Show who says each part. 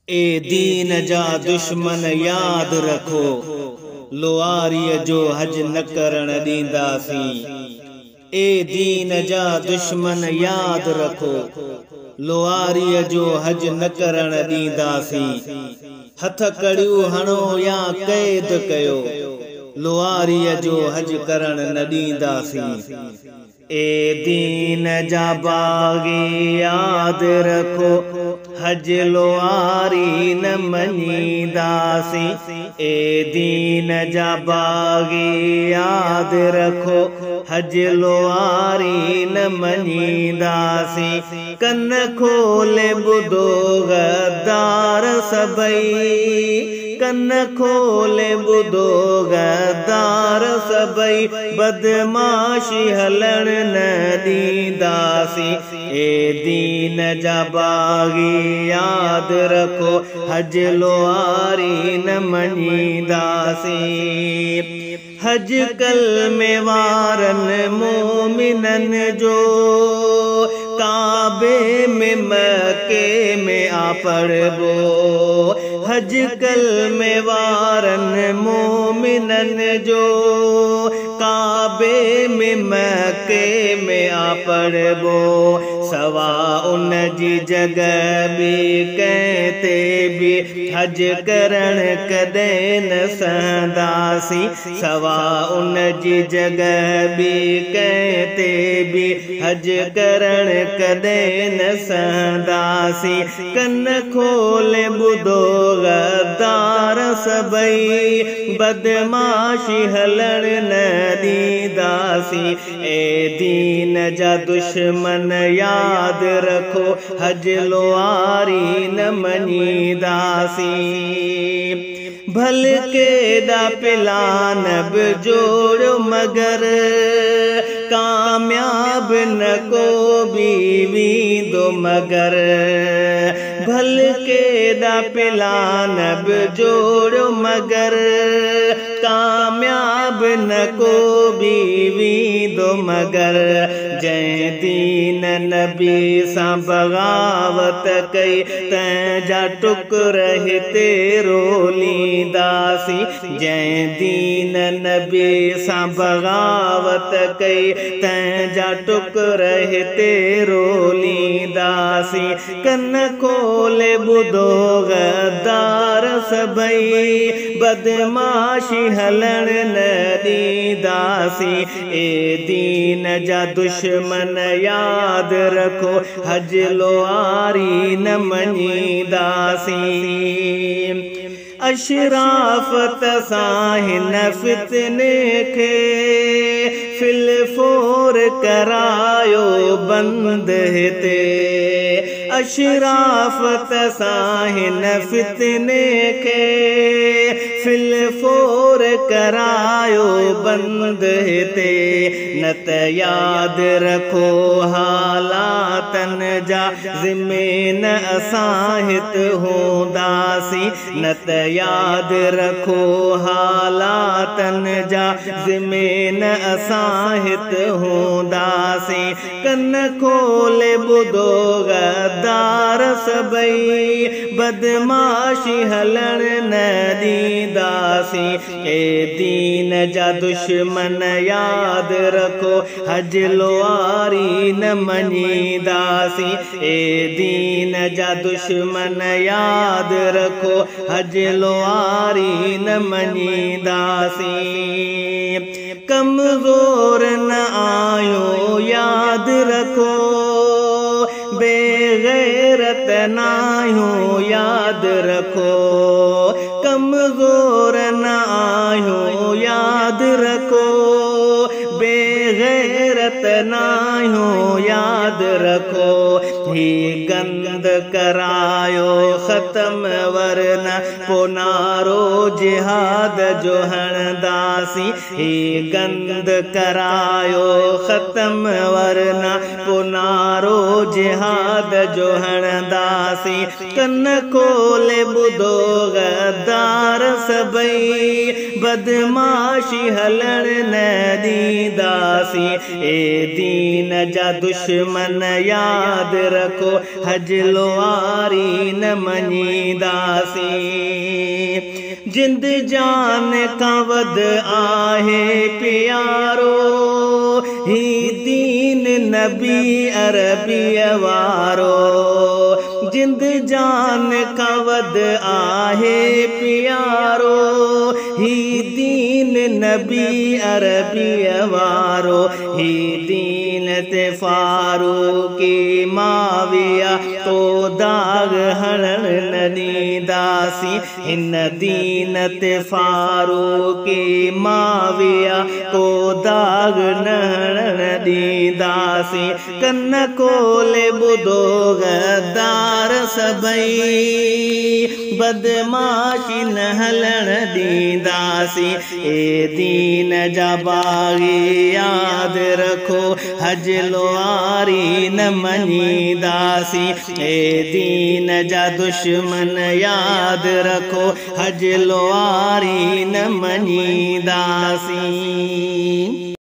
Speaker 1: ए दीन जा दुश्मन याद रखो, लोआरीअ जो हज न करण ॾींदासीं। ए दीन जा दुश्मन याद रखो, लोआरीअ जो हज न करण ॾींदासीं। हथ कड़ियूं हणो या क़ैद कयो, लोआरीअ जो हज करण न ॾींदासीं। ए दीन जा बागी याद रखो, हज लोआरी न मञीदासीं। ए दीन जा बागी याद रखो, हज लोआरी न मञीदासीं। कन खोले ॿुधो गद्दार सभई, कन खोले ॿुधो गद्दार सभई, बदमाशी हलण न ॾींदासीं। ए दीन जा बागी याद रखो, हज लोआरी न मञीदासीं। हज कलमे वारनि मोमिनन जो, काबे में मके में आ पढ़बो। हज कलमे वारनि मोमिनन जो, काबे में मके में आ पढ़बो। सवा उन जी जगह भी कहते भी हज करण कदें न सहंदासीं। सवा उन जी जगह भी कहते भी हज करण कदें न सहंदासीं। कन खोले ॿुधो गद्दार सभई, बदमाशी हलण न ॾींदासीं। ए दीन जा दुश्मन याद रखो, हज लोआरी न मञीदासीं। भल केॾा प्लान बि जोड़ो मगर, कामयाब न को भी वींदो मगर। भल केॾा प्लान बि जोड़ो मगर, कामयाब न को भी वींदो मगर। जंहिं दीन नबी सां बग़ावत कई, तंहिंजा टुकर हिते रोलींदासीं। जंहिं दीन नबी सां बग़ावत कई, तंहिंजा टुकर हिते रोलींदासीं। कन खोले ॿुधो गद्दार सभई, बदमाशी हलण न ॾींदासीं। ए दीन जा दुश्मन याद रखो, हज लोआरी न मञीदासीं। अशराफत सां हिन फितने खे फिलफोर करायो बंद हिते। अशराफत सां हिन फितने खे फिलफोर करायो बंद हिते। न त याद रखो हालातन जा ज़िमेन असां हित हूंदासीं। न त याद रखो हालातन जा ज़िमेन असां हित हूंदासीं। कन खोले ॿुधो गद्दार सभई, बदमाशी हलण न ॾींदासीं। ए दीन जा दुश्मन याद रखो, हज लोआरी न मञीदासीं। ए दीन जा दुश्मन याद रखो, हज लोआरी न मञीदासीं। कमज़ोर न आयो याद रखो, बेगैरत नाहियो याद रखो। कमज़ोर न आयो याद रखो, बेगैरत नाहियो याद रखो। ही गंद करायो ख़त्म वरना पोनारो जिहाद जो हणदासीं। ही गंद करायो ख़त्म वरना पोनारो जिहाद जो हणदासीं। कन खोले ॿुधो गद्दार सभई, बदमाशी हलण न ॾींदासीं। ए दीन जा दुश्मन याद रखो, हज लोआरी न न मञीदासीं। जिंद जान का वध आहे प्यारो, ही दीन नबी अरबी वारो। जिंद जान का वध आहे प्यारो, ही दीन नबी अरबी वारो। ही दीन ते फारूकी माविया तो दाग हणण न ॾींदासीं। हिन दीन ते फारूकी माविया को दाग न हणण ॾींदासीं। कन खोले ॿुधो गद्दार सभई, बदमाशी न हलण ॾींदासीं। ए दीन जा बाग़ी याद रखो, हजलवारी न मञीदासीं। ए दीन जा दुश्मन याद रखो, हजलवारी न मञीदासीं।